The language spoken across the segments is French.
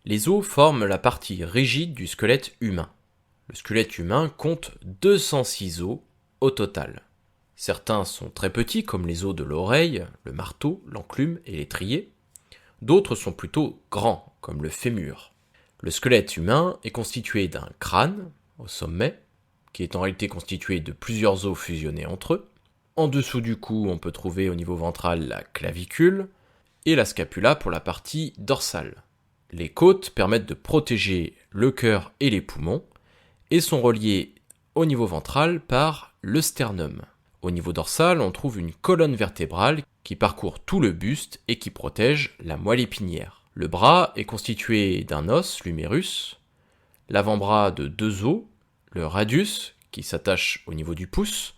Les os forment la partie rigide du squelette humain. Le squelette humain compte 206 os au total. Certains sont très petits comme les os de l'oreille, le marteau, l'enclume et l'étrier. D'autres sont plutôt grands comme le fémur. Le squelette humain est constitué d'un crâne au sommet, qui est en réalité constitué de plusieurs os fusionnés entre eux. En dessous du cou, on peut trouver au niveau ventral la clavicule et la scapula pour la partie dorsale. Les côtes permettent de protéger le cœur et les poumons et sont reliées au niveau ventral par le sternum. Au niveau dorsal, on trouve une colonne vertébrale qui parcourt tout le buste et qui protège la moelle épinière. Le bras est constitué d'un os, l'humérus, l'avant-bras de 2 os, le radius, qui s'attache au niveau du pouce,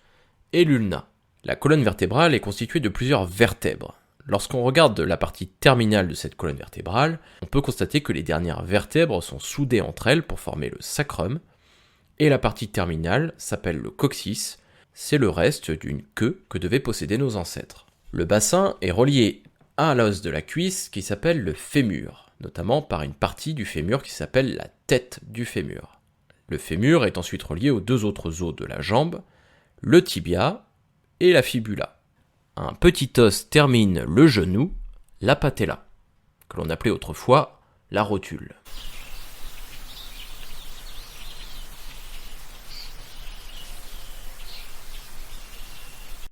et l'ulna. La colonne vertébrale est constituée de plusieurs vertèbres. Lorsqu'on regarde la partie terminale de cette colonne vertébrale, on peut constater que les dernières vertèbres sont soudées entre elles pour former le sacrum, et la partie terminale s'appelle le coccyx, c'est le reste d'une queue que devaient posséder nos ancêtres. Le bassin est relié à l'os de la cuisse qui s'appelle le fémur, notamment par une partie du fémur qui s'appelle la tête du fémur. Le fémur est ensuite relié aux 2 autres os de la jambe, le tibia et la fibula. Un petit os termine le genou, la patella, que l'on appelait autrefois la rotule.